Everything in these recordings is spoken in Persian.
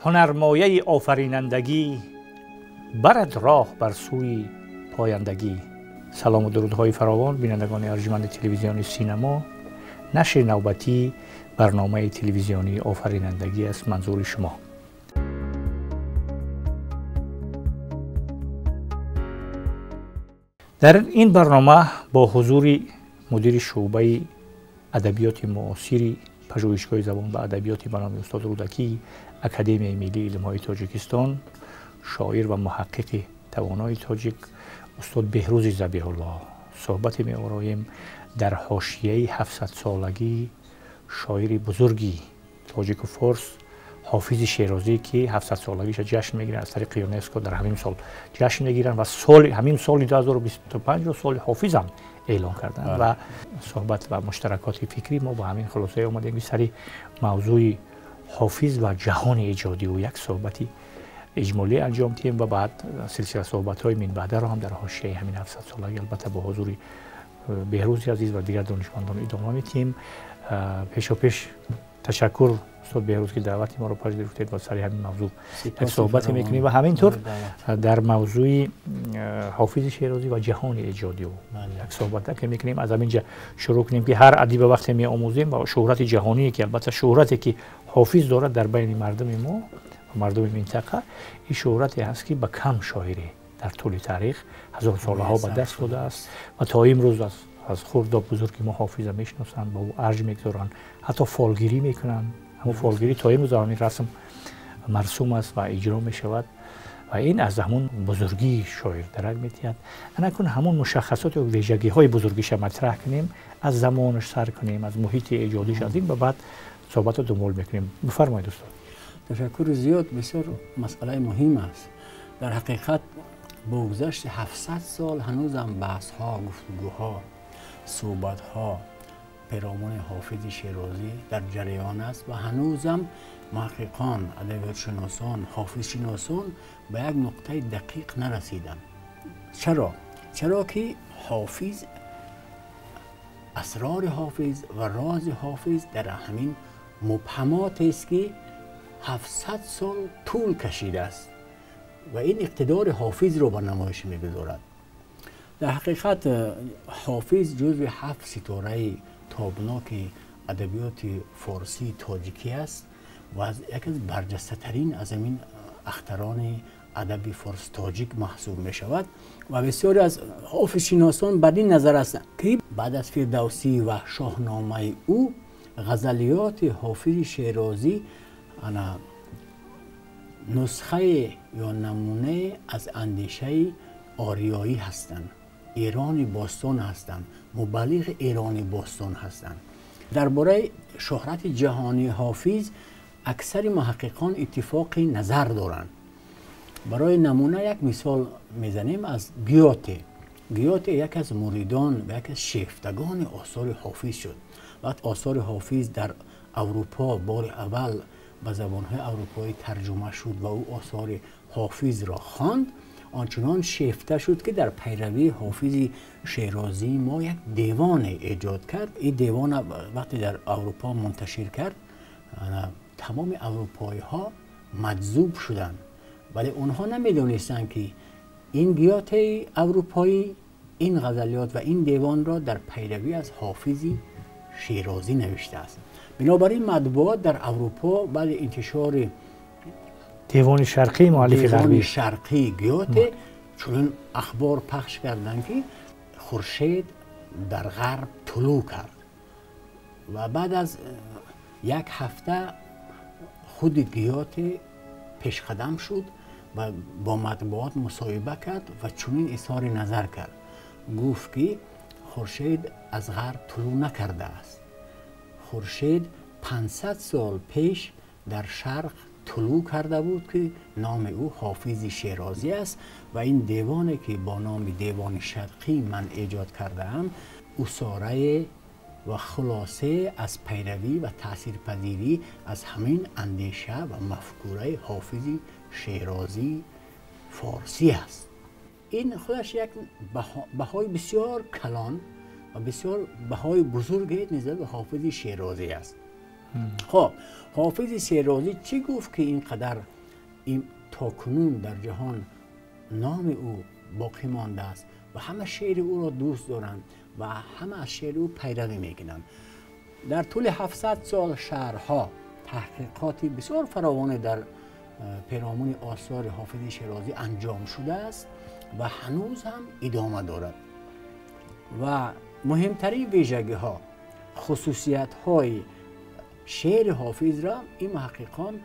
هنرمایه آفرینندگی برد راه بر سوی پایندگی. سلام و درودهای فراوان بینندگان ارجمند تلویزیون سینما. نشر نوبتی برنامه تلویزیونی آفرینندگی است منظور شما. در این برنامه با حضور مدیر شعبه ادبیات معاصر پژوهشگاه زبان و ادبیات به نام استاد رودکی، اکادمی ملی علم‌های تاجیکستان، شاعر و محقق توانای تاجیک استاد بهروز ذبیح الله صحبت می‌آوریم در حاشیه 700 سالگی شاعر بزرگی تاجیک و فارس حافظ شیرازی که 700 سالگیش جشن میگیرن از طریق یونسکو در همین سال جشن میگیرن و همین سال 2025 رو سال حافظ هم اعلام کردن و صحبت و مشترکات فکری ما با همین خلاصه اومدیم سری موضوع حافظ و جهان ایجادی و یک صحبتی اجمالی انجام دادیم و بعد سلسله صحبت‌های من بعد را هم در حاشیه همین 700 سالگی البته با حضور بهروز عزیز و دیگر دانشمندان ادامه میدیم. پیش تشکر استاد بهروز که دعوت ما رو پذیرفتید و سر همین موضوع یک صحبت میکنیم و همینطور در موضوع حافظ شیرازی و جهان ایجادی و یک صحبت که میکنیم. از همینجا شروع کنیم که هر ادیب وقتی می آموزیم و شهرت جهانی که البته شهرتی که حافظ دارد در بین مردم ما و مردم منطقه، این شهرتی هست که به کم شاعری در طول تاریخ هزار سالها به دست داده است و تا امروز از خرد و بزرگ ما حافظ میشناسن، با او ارج میگذارن، حتی فالگیری میکنن. همون فالگیری تا امروز همین رسم مرسوم است و اجرا میشود و این از همون بزرگی شاعر درک میتید. انا همون مشخصات و ویژگی های بزرگیش مطرح کنیم، از زمانش سر کنیم، از محیط ایجادیش از این و بعد صحبت رو دنبال میکنیم. بفرمایید استاد. تشکر زیاد. بسیار مسئله مهم است. در حقیقت با گذشت 700 سال هنوزم بحث ها، گفتگوها، صحبت ها پیرامون حافظ شیرازی در جریان است و هنوزم محققان، ادبیات شناسان، حافظ شناسان به یک نقطه دقیق نرسیدن. چرا که حافظ، اسرار حافظ و راز حافظ در همین مبهمات است که 700 سال طول کشیده است و این اقتدار حافظ رو به نمایش می‌گذارد. در حقیقت حافظ جزو 7 ستاره تابناک ادبیات فارسی تاجیکی است و از یک از برجسته ترین از این اختران ادبی فارس تاجیک محسوب می شود و بسیاری از حافظ شناسان بر این نظر هستند که بعد از فردوسی و شاهنامه او غزلیات حافظ شیرازی نسخه یا نمونه از اندیشه آریایی هستند، ایران باستان هستند، مبلغ ایران باستان هستند. درباره شهرت جهانی حافظ اکثر محققان اتفاق نظر دارند. برای نمونه یک مثال میزنیم از گیوته. گیوته یک از مریدان و یک از شیفتگان آثار حافظ شد. وقت آثار حافظ در اروپا بار اول به زبانهای اروپایی ترجمه شد و او آثار حافظ را خواند، آنچنان شیفته شد که در پیروی حافظ شیرازی ما یک دیوان ایجاد کرد. این دیوان وقتی در اروپا منتشر کرد تمام اروپایی ها مجذوب شدند، ولی اونها نمیدونستند که این گیات اروپایی این غزلیات و این دیوان را در پیروی از حافظ شیرازی نوشته است. بنابراین مطبوعات در اروپا بعد انتشار دیوان شرقی مؤلف غربی، دیوان شرقی گیوته، چون اخبار پخش کردند که خورشید در غرب طلوع کرد و بعد از یک هفته خود گیوته پیش قدم شد و با مطبوعات مصاحبه کرد و چنین اظهار نظر کرد. گفت که خورشید از غرب طلوع نکرده است. خورشید 500 سال پیش در شرق طلوع کرده بود که نام او حافظ شیرازی است و این دیوانی که با نام دیوان شرقی من ایجاد کرده ام اساره و خلاصه از پیروی و تاثیرپذیری از همین اندیشه و مفکوره حافظ شیرازی فارسی است. این خودش یک بهای بسیار کلان و بسیار بهای بزرگی نسبت به حافظ شیرازی است. خب حافظ شیرازی چی گفت که اینقدر این تاکنون در جهان نام او باقی مانده است و همه شعر او را دوست دارند و همه از شعر او پیروی میکنند؟ در طول 700 سال شهرها تحقیقاتی بسیار فراوان در پیرامون آثار حافظ شیرازی انجام شده است و هنوز هم ادامه دارد و مهمترین ویژگی ها، خصوصیت های شعر حافظ را این محققان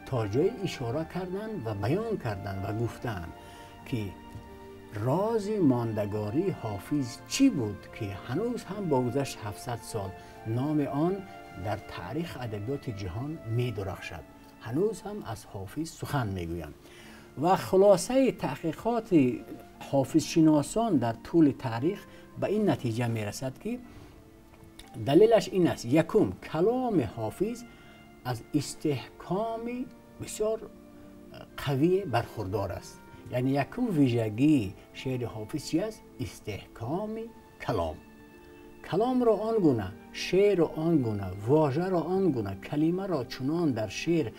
تا جای اشاره کردند و بیان کردند و گفتند که راز ماندگاری حافظ چی بود که هنوز هم با گذشت 700 سال نام آن در تاریخ ادبیات جهان می درخشد. هنوز هم از حافظ سخن میگویند و خلاصه تحقیقات حافظ شناسان در طول تاریخ به این نتیجه می رسد که دلیلش این است: یکم، کلام حافظ از استحکام بسیار قوی برخوردار است. یعنی یکم ویژگی شعر حافظ چی است؟ استحکام کلام. کلام را آنگونه، شعر را آنگونه، واژه را آنگونه، کلمه را چنان در شعر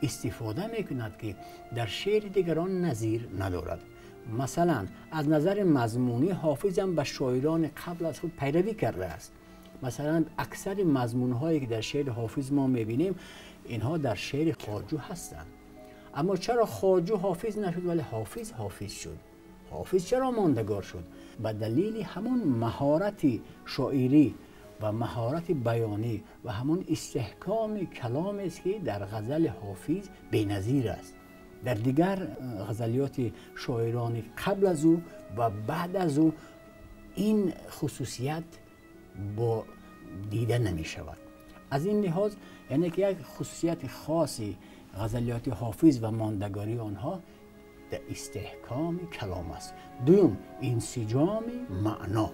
استفاده میکند که در شعر دیگران نظیر ندارد. مثلا از نظر مضمونی حافظ هم به شاعران قبل از خود پیروی کرده است. مثلا اکثر مضمون‌هایی که در شعر حافظ ما می‌بینیم اینها در شعر خواجو هستند. اما چرا خواجو حافظ نشد ولی حافظ حافظ شد؟ حافظ چرا ماندگار شد؟ به دلیل همون مهارت شاعری و مهارت بیانی و همون استحکام کلام است که در غزل حافظ بی‌نظیر است. در دیگر غزلیات شاعران قبل از او و بعد از او این خصوصیت با دیده نمی شود. از این لحاظ یعنی که یک خصوصیت خاصی غزلیات حافظ و ماندگاری آنها در استحکام کلام است. دوم، انسجام معنا.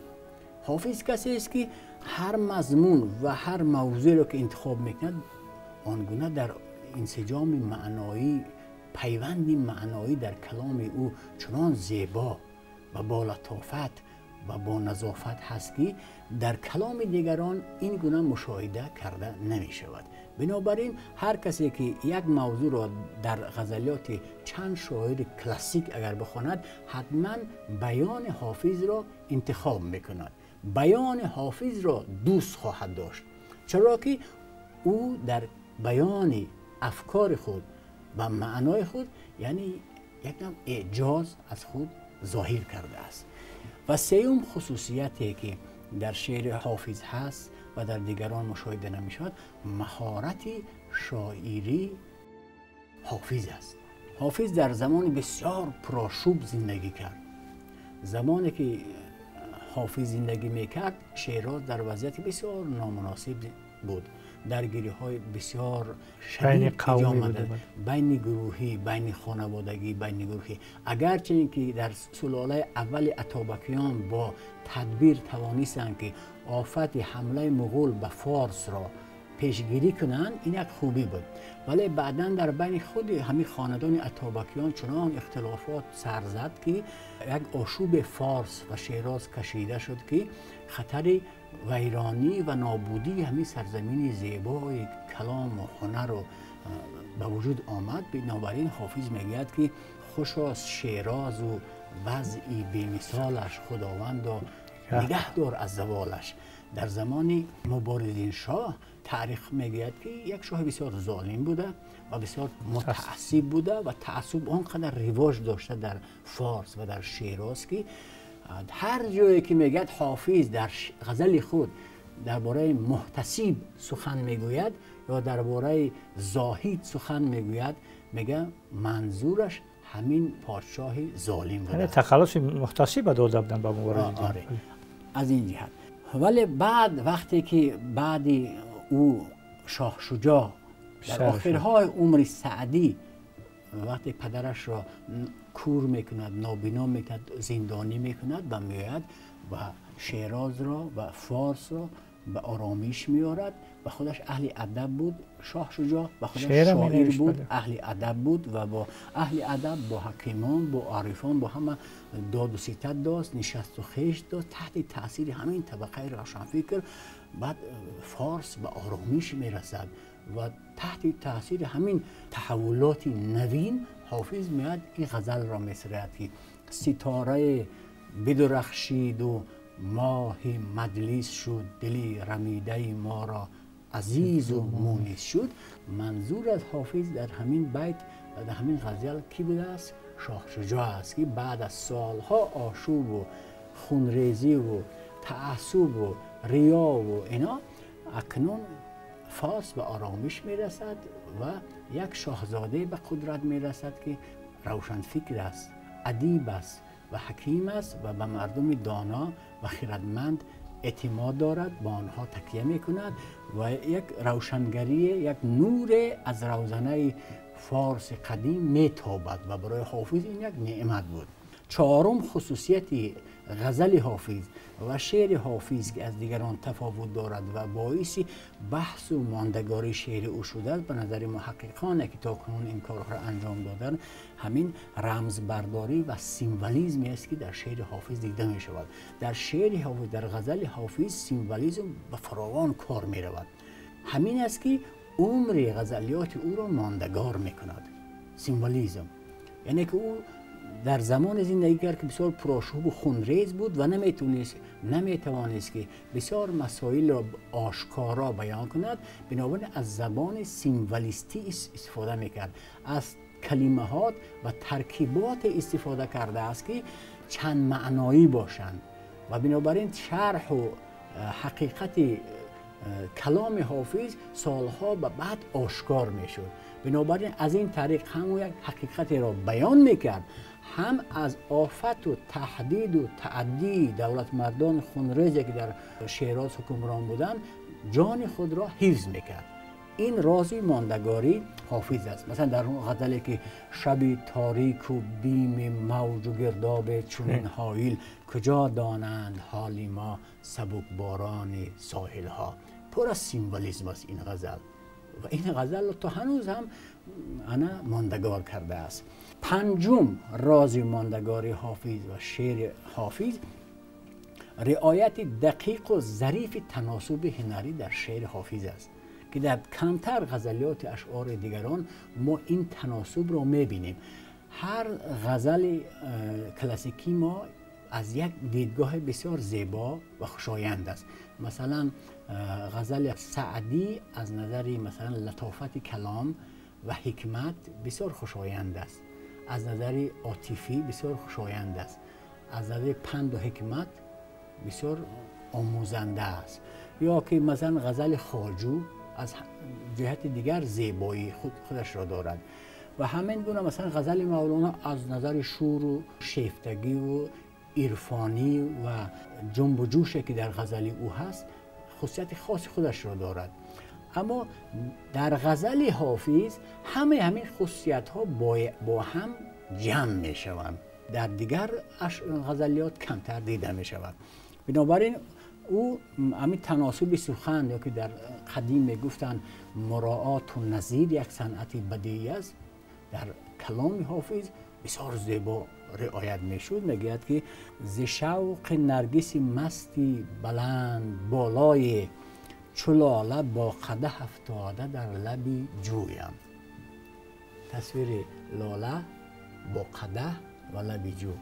حافظ کسی است که هر مضمون و هر موضوع را که انتخاب میکند آنگونه در انسجام معنایی، پیوند معنایی در کلام او چنان زیبا و با لطافت و با نظافت هست که در کلام دیگران این گونه مشاهده کرده نمی شود. بنابراین هر کسی که یک موضوع را در غزلیات چند شاعر کلاسیک اگر بخواند حتما بیان حافظ را انتخاب میکند. بیان حافظ را دوست خواهد داشت، چرا که او در بیان افکار خود و معنای خود یعنی یک نوع اعجاز از خود ظاهر کرده است. و سوم خصوصیتی که در شعر حافظ هست و در دیگران مشاهده نمی شود، مهارت شاعری حافظ است. حافظ در زمان بسیار پرآشوب زندگی کرد. زمانی که حافظ زندگی میکرد شیراز در وضعیت بسیار نامناسب بود. درگیری های بسیار شدید آمده، بین گروهی، بین خانوادگی، بین گروهی. اگرچه اینکه در سلاله اول اتابکیان با تدبیر توانستند که آفت حمله مغول به فارس را پیشگیری کنند، این یک خوبی بود. ولی بعدا در بین خود همین خاندان اتابکیان چنان اختلافات سر زد که یک آشوب فارس و شیراز کشیده شد که خطر ویرانی و نابودی همین سرزمین زیبای کلام و هنر رو به وجود آمد. بنابراین حافظ میگوید که خوش از شیراز و وضعی بی‌مثالش خداوند و نگه دار از زوالش. در زمان مبارزین شاه تاریخ میگوید که یک شاه بسیار ظالم بوده و بسیار متعصب بوده و تعصب آنقدر رواج داشته در فارس و در شیراز که هر جایی که میگوید حافظ در غزل خود درباره محتسب سخن میگوید یا درباره زاهد سخن میگوید، میگه منظورش همین پادشاه ظالم بوده. یعنی تخلص محتسب داده بودن به مبارزین. آره. از این جهت. ولی بعد وقتی که بعد او شاه شجاع در آخرهای عمر سعدی وقتی پدرش را کور میکند، نابینا میکند، زندانی میکند و میآید و شیراز را و فارس را به آرامش میارد و خودش اهل ادب بود. شاه شجاع و خودش شاعر بود، اهل ادب بود و با اهل ادب، با حکیمان، با عارفان، با همه داد و ستد داشت، نشست و خیشت داشت، تحت تاثیر همین طبقه روشنفکر بعد فارس به آرامش میرسد و تحت تاثیر همین تحولات نوین حافظ میاد این غزل را میسرد که ستاره بدرخشید و ماه مجلس شد، دلی رمیده ما را عزیز و مونس شد. منظور از حافظ در همین بیت و در همین غزل کی بوده است؟ شاه شجاع است که بعد از سالها آشوب و خونریزی و تعصب و ریا و اینا اکنون فارس به آرامش میرسد و یک شاهزاده به قدرت میرسد که روشنفکر است، ادیب است و حکیم است و به مردم دانا و خردمند اعتماد دارد، با آنها تکیه میکند و یک روشنگری، یک نور از روزنه فارس قدیم میتابد و برای حافظ این یک نعمت بود. چهارم خصوصیت غزل حافظ و شعر حافظ که از دیگران تفاوت دارد و باعث بحث و ماندگاری شعر او شده است، به نظر محققان که تاکنون این کار را انجام دادن، همین رمزبرداری و سیمبولیسمی است که در شعر حافظ دیده می شود. در شعر حافظ، در غزل حافظ سیمبولیسم به فراوان کار می رود. همین است که عمر غزلیات او را ماندگار می کند. سیمبولیسم یعنی که او در زمان زندگی کرد که بسیار پرآشوب و خونریز بود و نمیتوانست که بسیار مسائل را آشکارا بیان کند، بنابراین از زبان سیمبولیستی استفاده میکرد، از کلمات و ترکیبات استفاده کرده است که چند معنایی باشند و بنابراین شرح و حقیقت کلام حافظ سالها بعد آشکار میشد. بنابراین از این طریق هم یک حقیقت را بیان میکرد، هم از آفت و تهدید و تعدی دولت مردان خونریزی که در شیراز حکمران بودند جان خود را حفظ میکرد. این رازی ماندگاری حافظ است. مثلا در اون غزلی که شبی تاریک و بیم موج و گرداب چنین حایل، کجا دانند حالی ما سبک باران ساحل ها، پر از سیمبولیسم است این غزل و این غزل تا هنوز هم انا ماندگار کرده است. پنجم راز ماندگاری حافظ و شعر حافظ رعایت دقیق و ظریف تناسب هنری در شعر حافظ است که در کمتر غزلیات اشعار دیگران ما این تناسب را میبینیم. هر غزل کلاسیکی ما از یک دیدگاه بسیار زیبا و خوشایند است. مثلا غزل سعدی از نظر مثلا لطافت کلام و حکمت بسیار خوشایند است، از نظر عاطفی بسیار خوشایند است، از نظر پند و حکمت بسیار آموزنده است. یا که مثلا غزل خواجو از جهت دیگر زیبایی خودش را دارد و همین گونه مثلا غزل مولانا از نظر شور و شیفتگی و عرفانی و جنب و جوشی که در غزل او هست خصوصیت خاص خودش را دارد. اما در غزل حافظ همین خصوصیت ها با هم جمع می شوند، در دیگر غزلیات کمتر دیده می شود. بنابراین او همین تناسب سخن یا که در قدیم می گفتن مراعات و نظیر یک صنعت بدیعی است، در کلام حافظ بسیار زیبا رعایت می شود. میگوید که ز شوق نرگس مستی بلند بالای، چو لاله با قدح افتاده در لبی جویم. تصویر لاله با قدح و لبی جو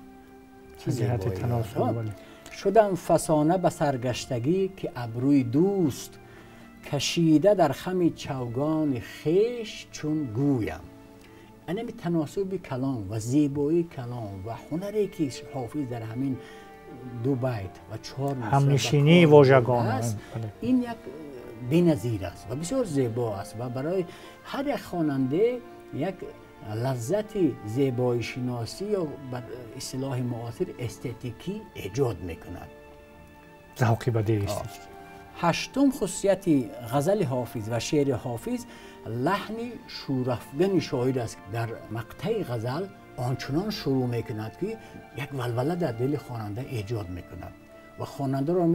چه زیبایی. شدم فسانه به سرگشتگی که ابروی دوست، کشیده در خم چوگان خویش چون گویم. یعنی تناسب کلام و زیبایی کلام و هنری که حافظ در همین دو بیت و 4 همنشینی واژگان است، این یک بی‌نظیر است و بسیار زیبا است و برای هر یک خواننده یک لذت زیبایی شناسی یا بر اصطلاح معاصر استتیکی ایجاد میکند. ذوق بدیعی است. هشتم خصوصیت غزل حافظ و شعر حافظ لحن شورافکن شاعر است. در مقطع غزل آنچنان شروع میکند که یک ولوله در دل خواننده ایجاد میکند و خواننده را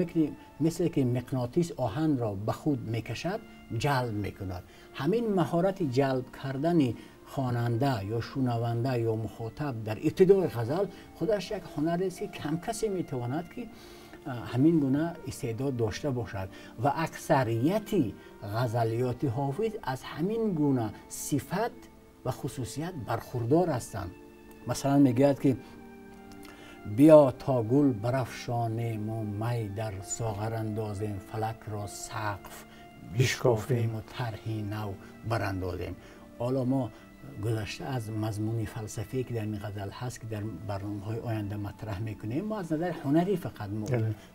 مثل که مغناطیس آهن را به خود میکشد جلب میکند. همین مهارت جلب کردن خواننده یا شنونده یا مخاطب در ابتدای غزل خودش یک هنر است که کم کسی میتواند که همین گونه استعداد داشته باشد و اکثریتی غزلیات حافظ از همین گونه صفت و خصوصیت برخوردار هستند. مثلا میگوید که بیا تا گل برافشانیم و می در ساغر اندازیم، فلک را سقف بشکافیم و طرحی نو براندازیم. حالا ما گذشته از مضمون فلسفی که در این غزل هست که در برنامه‌های آینده مطرح میکنیم، ما از نظر هنری فقط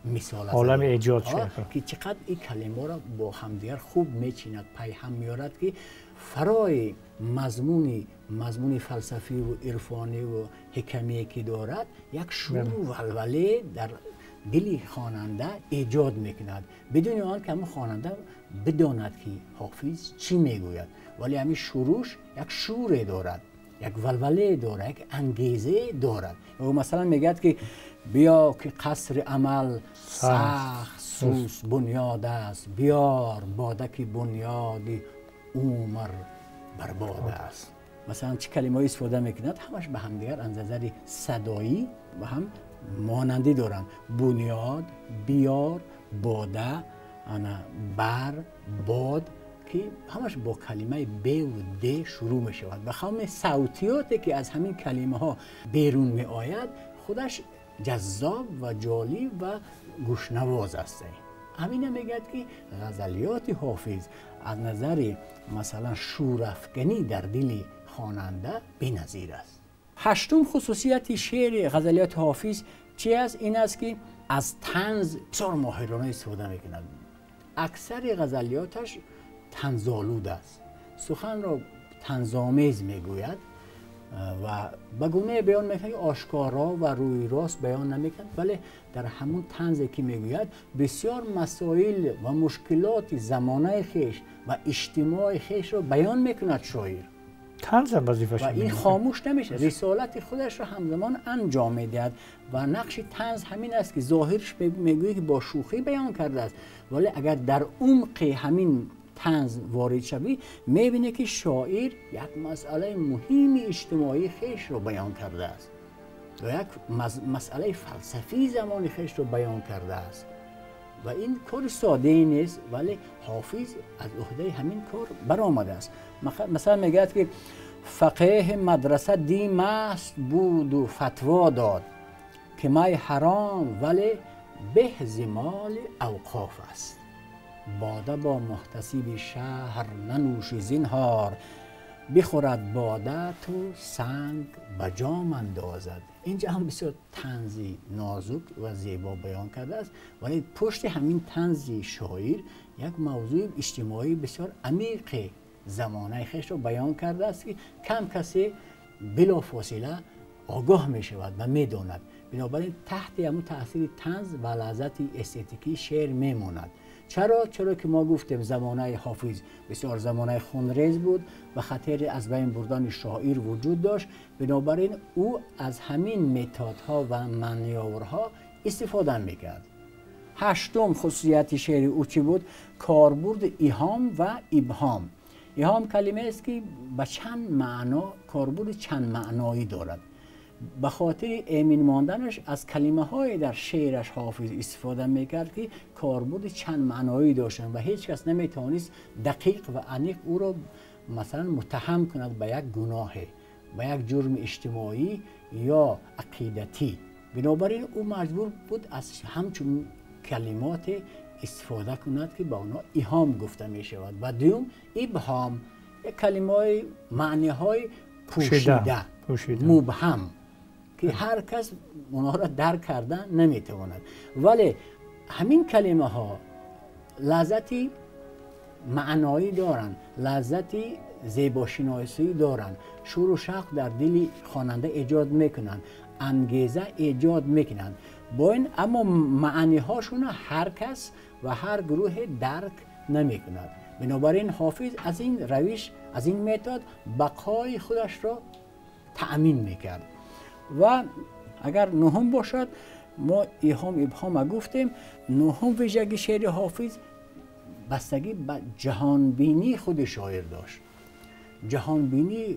مثال عالم ایجاد شد که چقدر این کلمه را با همدیگر خوب میچیند، پیهم میارد که فرای مضمون فلسفی و عرفانی و حکمی که دارد یک شور و ولوله در دل خواننده ایجاد میکند بدون آن که همون خواننده بداند که حافظ چی میگوید، ولی همین شروعش یک شور دارد، یک ولوله دارد، یک انگیزه دارد. و مثلا میگد که بیا که قصر عمل سخت سوس بنیاد است، بیار باده که بنیاد عمر برباد است. مثلا چه کلمه‌ای استفاده میکند، همش به هم دیگر از نظر صدایی و هم مانندی دارن. بنیاد، بیار، باده، بر، باد که همش با کلمه ب و د شروع می شود و همه صوتیاتی که از همین کلمه ها بیرون می آید خودش جذاب و جالب و گوشنواز است. همین میگد که غزلیات حافظ از نظر مثلا شورافکنی در دل خواننده بی‌نظیر است. هشتم خصوصیت شعر غزلیات حافظ چی است؟ این است که از طنز بسیار ماهرانه استفاده میکند. اکثر غزلیاتش طنزآلود است، سخن را طنزآمیز میگوید و به گونه بیان میکنه آشکارا و روی راست بیان نمیکند، ولی در همون طنزی که میگوید بسیار مسائل و مشکلات زمانه خیش و اجتماع خیش را بیان میکند شاعر. طنز وظیفه‌ش و این خاموش نمیشه، رسالت خودش را همزمان انجام میدهد و نقش طنز همین است که ظاهرش میگویه که با شوخی بیان کرده است، ولی اگر در عمق همین طنز وارد شوی میبینه که شاعر یک مسئله مهم اجتماعی خیش را بیان کرده است و یک مسئله فلسفی زمان خیش را بیان کرده است و این کار ساده ای نیست، ولی حافظ از عهده همین کار برآمده است. مثلا میگه که فقیه مدرسه دی مست بود و فتوا داد که می حرام ولی به زمال اوقاف است، باده با محتسب شهر ننوش زینهار، بخورد باده تو سنگ به جام اندازد. اینجا هم بسیار طنزی نازک و زیبا بیان کرده است، ولی پشت همین طنز شاعر یک موضوع اجتماعی بسیار عمیق زمانه خیش را بیان کرده است که کم کسی بلا فاصله آگاه می شود و می داند. بنابراین تحت همون تاثیر طنز و لذت استتیکی شعر می ماند. چرا که ما گفتیم زمانه حافظ بسیار زمانه خونریز بود و خطر از بین بردن شاعر وجود داشت، بنابراین او از همین متدها و مانورها استفاده میکرد. هشتم خصوصیت شعر او چی بود؟ کاربرد ایهام و ابهام. ایهام کلمه است که به چند معنا کاربرد چند معنایی دارد. به خاطر ایمن ماندنش از کلمه های در شعرش حافظ استفاده میکرد که کاربرد چند معنایی داشتن و هیچ کس نمیتوانست دقیق و عمیق او را مثلا متهم کند به یک گناه، به یک جرم اجتماعی یا عقیدتی. بنابراین او مجبور بود از همچون کلمات استفاده کند که با اونا ایهام گفته می شود. و دوم ابهام، یک کلمه های معنی های پوشیده مبهم که هر کس اونها را درک کردن نمیتواند، ولی همین کلمه ها لذتی معنایی دارن، لذتی زیباشناسی دارن، شور و شوق در دل خواننده ایجاد میکنن، انگیزه ایجاد میکنن. با این اما معنی هاشون هر کس و هر گروه درک نمیکند. بنابراین حافظ از این روش، از این متد بقای خودش را تأمین میکرد. و اگر نهم باشد، ما ایهام ابهام گفتیم، نهم ویژگی شعر حافظ بستگی به جهانبینی خود شاعر داشت. جهانبینی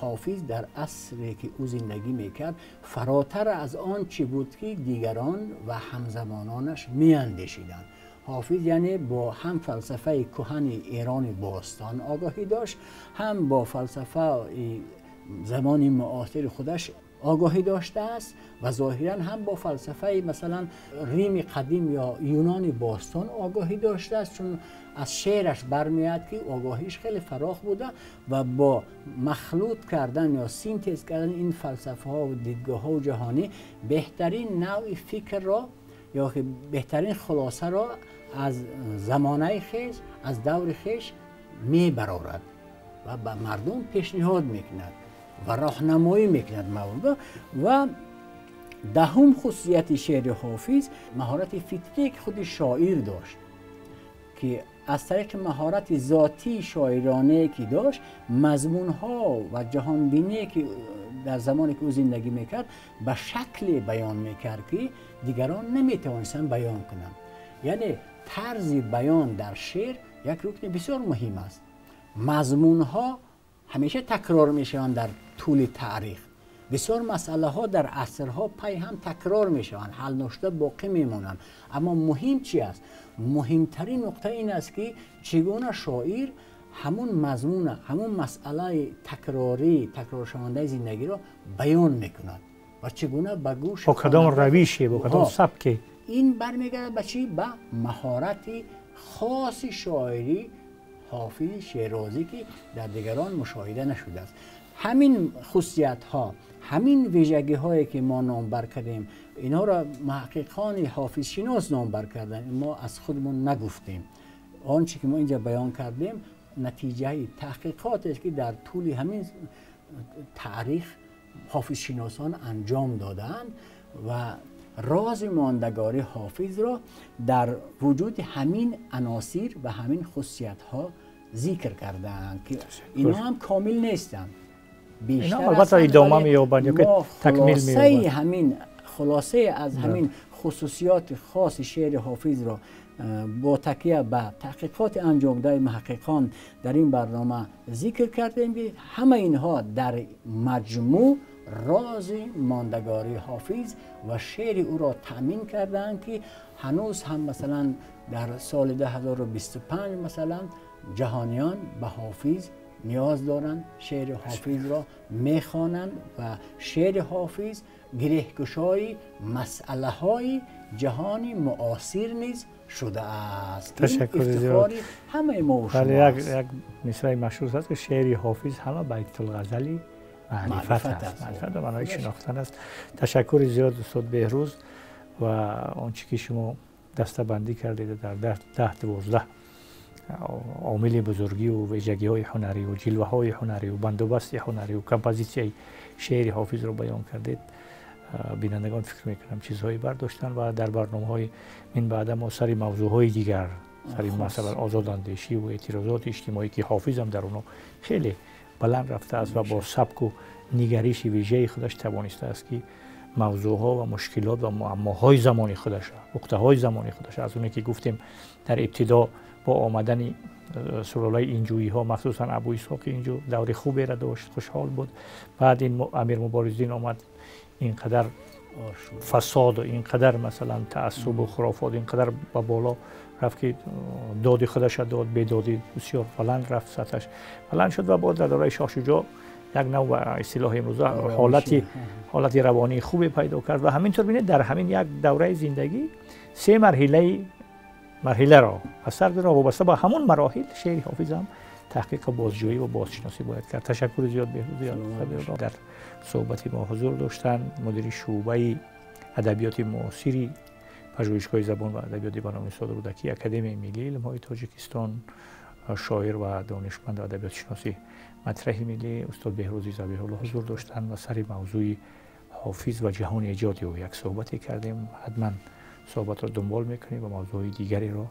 حافظ در عصری که او زندگی میکرد فراتر از آن چی بود که دیگران و همزمانانش میاندیشیدند. حافظ یعنی با هم فلسفه کهن ایران باستان آگاهی داشت، هم با فلسفه زمان معاصر خودش آگاهی داشته است و ظاهرا هم با فلسفه مثلا ریم قدیم یا یونان باستان آگاهی داشته است، چون از شعرش برمیاد که آگاهیش خیلی فراخ بوده و با مخلوط کردن یا سینتز کردن این فلسفه ها و دیدگاه ها و جهانی بهترین نوع فکر را یا که بهترین خلاصه را از زمانه خیش، از دور خیش میبرارد و به مردم پیشنهاد میکند و راهنمایی میکند موضوع. و دهم خصوصیت شعر حافظ مهارت فکری که خود شاعر داشت که از طریق مهارت ذاتی شاعرانه که داشت مضمون ها و جهان بینی که در زمانی که او زندگی میکرد به شکل بیان میکرد که دیگران نمیتوانستن بیان کنند. یعنی طرز بیان در شعر یک رکن بسیار مهم است. مضمون ها همیشه تکرار میشوند در طول تاریخ. بسیار مسئله ها در عصرها پی هم تکرار میشوند، حل نشده باقی میمونند. اما مهم چی است؟ مهمترین نقطه این است که چگونه شاعر همون مضمون، همون مسئله تکرار شونده زندگی را بیان میکند و چگونه به گوش با کدام روشی، با کدام سبکی. این برمیگرده به چی؟ به مهارت خاص شاعری حافظ شیرازی که در دیگران مشاهده نشده است. همین خصوصیت ها، همین ویژگی هایی که ما نامبر کردیم، اینا را محققان حافظ شناس نامبر کردن، ما از خودمون نگفتیم. آنچه که ما اینجا بیان کردیم نتیجه تحقیقات است که در طول همین تاریخ حافظ شناسان انجام دادند و راز ماندگاری حافظ را در وجود همین عناصر و همین خصوصیت ها ذکر کردند که اینا هم کامل نیستند. اینا البته ادامه می‌یابند یا که تکمیل می‌یابند. همین خلاصه از همین خصوصیات خاص شعر حافظ را با تکیه به تحقیقات انجام داده محققان در این برنامه ذکر کردیم که همه اینها در مجموع راز ماندگاری حافظ و شعر او را تأمین کردند که هنوز هم مثلا در سال 2025 مثلا جهانیان به حافظ نیاز دارند، شعر حافظ را میخوانند و شعر حافظ گرهگشای مسئله های جهانی معاصر نیز شده است. تشکر افتخاری همه ما و شماست. یک مصرع مشهور است که شعر حافظ همه بیت الغزلی معرفت است. معرفت و معنای شناختن است. تشکر زیاد استاد بهروز و آنچه که شما دسته‌بندی کردید در 10-12 عامل بزرگی و ویژگی های هنری و جلوه های هنری و بندوبست هنری و کمپوزیسیون شعر حافظ رو بیان کردید. بینندگان فکر میکنم چیزهایی برداشتن و در برنامه‌های من بعد ما سری موضوعهای دیگر، سری مثلا آزاداندیشی و اعتراضات اجتماعی که حافظ هم در اونها خیلی بلند رفته است و با سبک و نگریش ویژه خودش توانسته است که موضوعها و مشکلات و معماهای زمانی خودش، نقطه‌های زمانی خودش، از اونی که گفتیم در ابتدا با آمدن سلاله اینجویی ها مخصوصا ابو اسحاق اینجو دور خوبی را داشت، خوشحال بود. بعد این امیر مبارزالدین آمد، اینقدر فساد و اینقدر مثلا تعصب و خرافات اینقدر با بالا رفت که دادی خودش داد، بیدادی بسیار بلند رفت، سطحش بلند شد و بعد در دوره شاه شجاع یک نوع اصطلاح امروزه حالتی روانی خوبی پیدا کرد و همینطور ببینید در همین یک دوره زندگی 3 مرحله را از سر را وابسته با همون مراحل شعر حافظ هم تحقیق بازجویی و بازشناسی باید کرد. تشکر زیاد بهروز در صحبت ما حضور داشتن. مدیر شعبه ادبیات معاصر پژوهشگاه زبان و ادبیات بنام استاد رودکی اکادمی ملی علم‌های تاجیکستان، شاعر و دانشمند ادبیات شناسی مطرح ملی استاد بهروز ذبیح الله حضور داشتن و سر موضوع حافظ و جهان ایجادی و یک صحبتی کردیم. حتما صحبت را دنبال میکنیم و موضوع دیگری را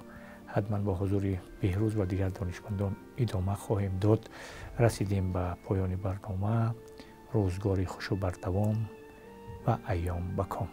حتما با حضور بهروز و دیگر دانشمندان ادامه خواهیم داد. رسیدیم به پایان برنامه. روزگاری خوش و بردوام و ایام بکام.